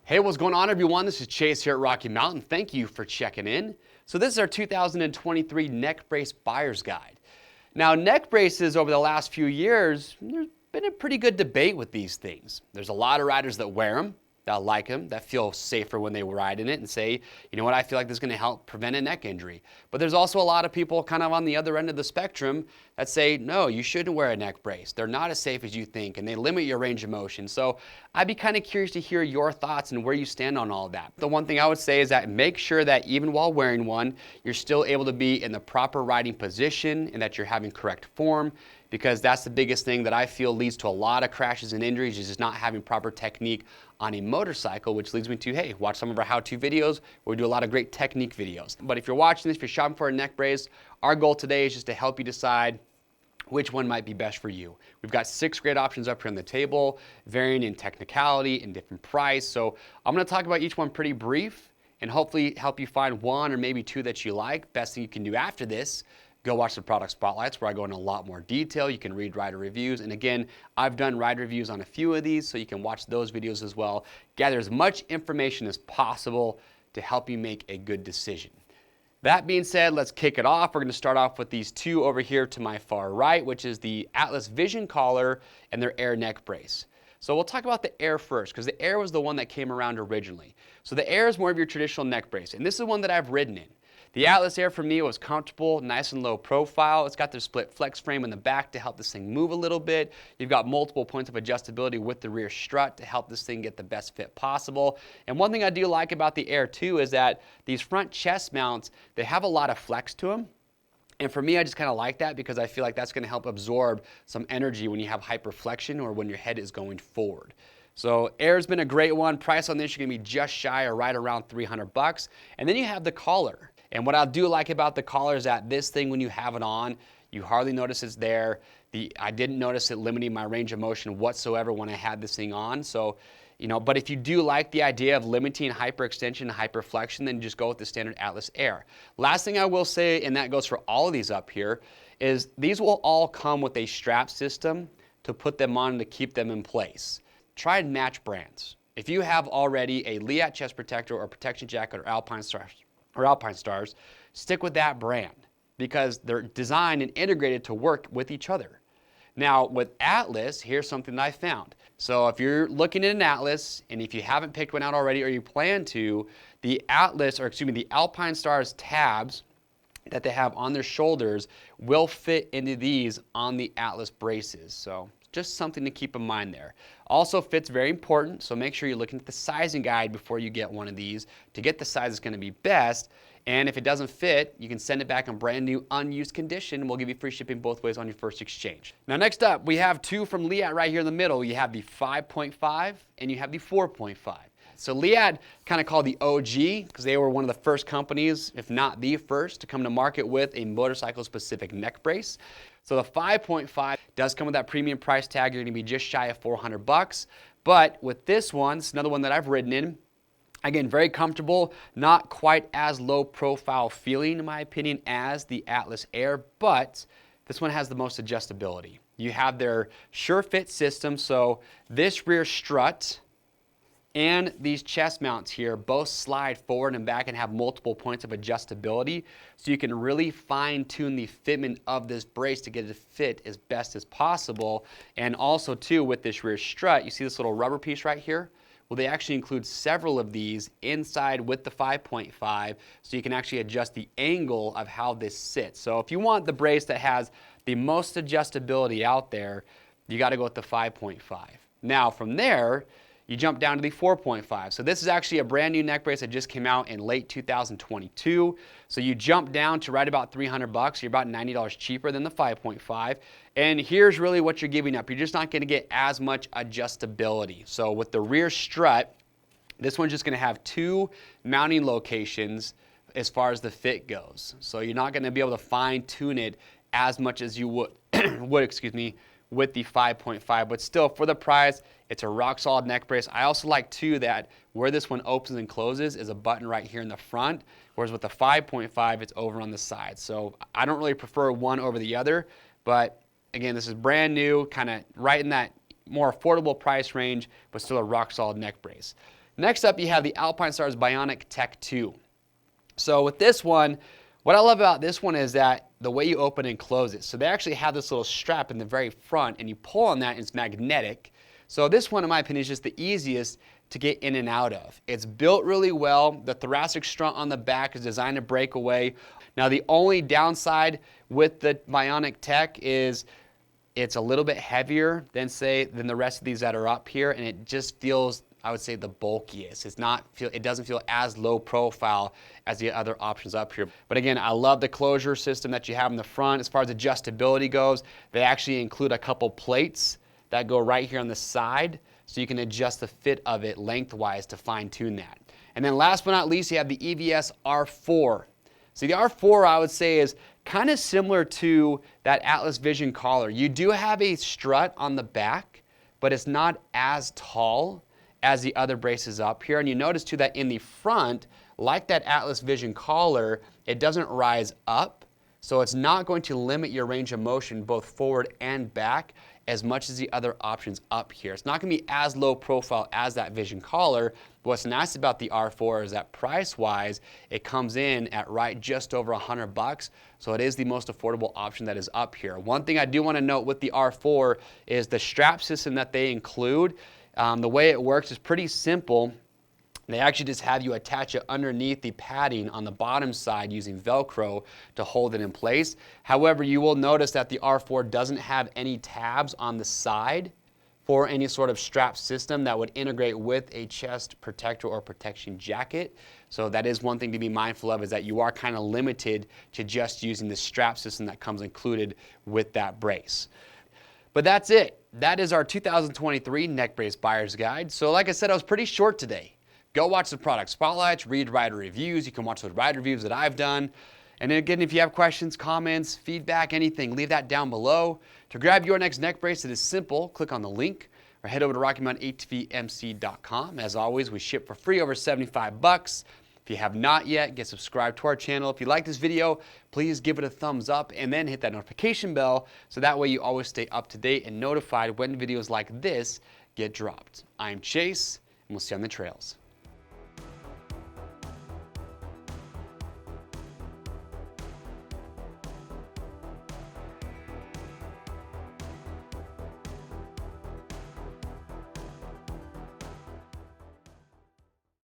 Hey, what's going on, everyone? This is Chase here at Rocky Mountain. Thank you for checking in. So this is our 2023 neck brace buyer's guide. Now, neck braces over the last few years, there's been a pretty good debate with these things. There's a lot of riders that wear them, that like them, that feel safer when they ride in it and say, you know what, I feel like this is going to help prevent a neck injury. But there's also a lot of people kind of on the other end of the spectrum that say, no, you shouldn't wear a neck brace. They're not as safe as you think, and they limit your range of motion. So I'd be kind of curious to hear your thoughts and where you stand on all of that. The one thing I would say is that make sure that even while wearing one, you're still able to be in the proper riding position and that you're having correct form, because that's the biggest thing that I feel leads to a lot of crashes and injuries, is just not having proper technique on a motorcycle, which leads me to, hey, watch some of our how-to videos where we do a lot of great technique videos. But if you're watching this, if you're shopping for a neck brace, our goal today is just to help you decide which one might be best for you. We've got 6 great options up here on the table, varying in technicality and different price. So I'm gonna talk about each one pretty brief and hopefully help you find one or maybe two that you like. Best thing you can do after this, go watch the product spotlights where I go into a lot more detail. You can read rider reviews. And again, I've done rider reviews on a few of these, so you can watch those videos as well. Gather as much information as possible to help you make a good decision. That being said, let's kick it off. We're going to start off with these two over here to my far right, which is the Atlas Vision Collar and their Air neck brace. So we'll talk about the Air first, because the Air was the one that came around originally. So the Air is more of your traditional neck brace, and this is one that I've ridden in. The Atlas Air for me was comfortable, nice and low profile. It's got their split flex frame in the back to help this thing move a little bit. You've got multiple points of adjustability with the rear strut to help this thing get the best fit possible. And one thing I do like about the Air too is that these front chest mounts, they have a lot of flex to them. And for me, I just kind of like that because I feel like that's going to help absorb some energy when you have hyperflexion or when your head is going forward. So Air's been a great one. Price on this, you're going to be just shy or right around $300. And then you have the collar. And what I do like about the collar is that this thing, when you have it on, you hardly notice it's there. I didn't notice it limiting my range of motion whatsoever when I had this thing on. So, you know, but if you do like the idea of limiting hyperextension and hyperflexion, then just go with the standard Atlas Air. Last thing I will say, and that goes for all of these up here, is these will all come with a strap system to put them on to keep them in place. Try and match brands. If you have already a Leatt chest protector or protection jacket or Alpinestars, stick with that brand because they're designed and integrated to work with each other. Now with Atlas, here's something that I found. So if you're looking at an Atlas, and if you haven't picked one out already or you plan to, the Alpinestars tabs that they have on their shoulders will fit into these on the Atlas braces. So just something to keep in mind there. Also, fit's very important, so make sure you're looking at the sizing guide before you get one of these to get the size that's going to be best. And if it doesn't fit, you can send it back in brand new unused condition, and we'll give you free shipping both ways on your first exchange. Now next up, we have two from Leatt right here in the middle. You have the 5.5 and you have the 4.5. So Leatt, kind of called the OG because they were one of the first companies, if not the first, to come to market with a motorcycle-specific neck brace. So the 5.5 does come with that premium price tag. You're going to be just shy of $400. But with this one, it's another one that I've ridden in. Again, very comfortable, not quite as low profile feeling, in my opinion, as the Atlas Air, but this one has the most adjustability. You have their Sure Fit system, so this rear strut and these chest mounts here both slide forward and back and have multiple points of adjustability, so you can really fine-tune the fitment of this brace to get it to fit as best as possible. And also too, with this rear strut, you see this little rubber piece right here? Well, they actually include several of these inside with the 5.5, so you can actually adjust the angle of how this sits. So if you want the brace that has the most adjustability out there, you got to go with the 5.5. Now from there, you jump down to the 4.5. So this is actually a brand new neck brace that just came out in late 2022. So you jump down to right about $300. You're about $90 cheaper than the 5.5. And here's really what you're giving up. You're just not going to get as much adjustability. So with the rear strut, this one's just going to have 2 mounting locations as far as the fit goes. So you're not going to be able to fine tune it as much as you would, with the 5.5, but still for the price, it's a rock solid neck brace. I also like too that where this one opens and closes is a button right here in the front, whereas with the 5.5, it's over on the side. So I don't really prefer one over the other, but again, this is brand new, kind of right in that more affordable price range, but still a rock solid neck brace. Next up, you have the Alpinestars Bionic Tech 2. So with this one, what I love about this one is that the way you open and close it. So they actually have this little strap in the very front, and you pull on that and it's magnetic. So this one, in my opinion, is just the easiest to get in and out of. It's built really well. The thoracic strut on the back is designed to break away. Now the only downside with the Bionic Tech is it's a little bit heavier than the rest of these that are up here, and it just feels, I would say, the bulkiest. It doesn't feel as low profile as the other options up here. But again, I love the closure system that you have in the front. As far as adjustability goes, they actually include a couple plates that go right here on the side, so you can adjust the fit of it lengthwise to fine tune that. And then last but not least, you have the EVS R4. So the R4, I would say, is kind of similar to that Atlas Vision collar. You do have a strut on the back, but it's not as tall as the other braces up here. And you notice too that in the front, like that Atlas Vision collar, it doesn't rise up. So it's not going to limit your range of motion both forward and back as much as the other options up here. It's not going to be as low profile as that Vision collar. But what's nice about the R4 is that price-wise, it comes in at just over $100. So it is the most affordable option that is up here. One thing I do want to note with the R4 is the strap system that they include. The way it works is pretty simple. They actually just have you attach it underneath the padding on the bottom side using Velcro to hold it in place. However, you will notice that the R4 doesn't have any tabs on the side for any sort of strap system that would integrate with a chest protector or protection jacket. So that is one thing to be mindful of, is that you are kind of limited to just using the strap system that comes included with that brace. But that's it. That is our 2023 neck brace buyer's guide. So like I said, I was pretty short today. Go watch the product spotlights, read rider reviews. You can watch those rider reviews that I've done. And then again, if you have questions, comments, feedback, anything, leave that down below. To grab your next neck brace, it is simple. Click on the link or head over to RockyMountainATVMC.com. As always, we ship for free over $75. If you have not yet, get subscribed to our channel. If you like this video, please give it a thumbs up and then hit that notification bell so that way you always stay up to date and notified when videos like this get dropped. I'm Chase, and we'll see you on the trails.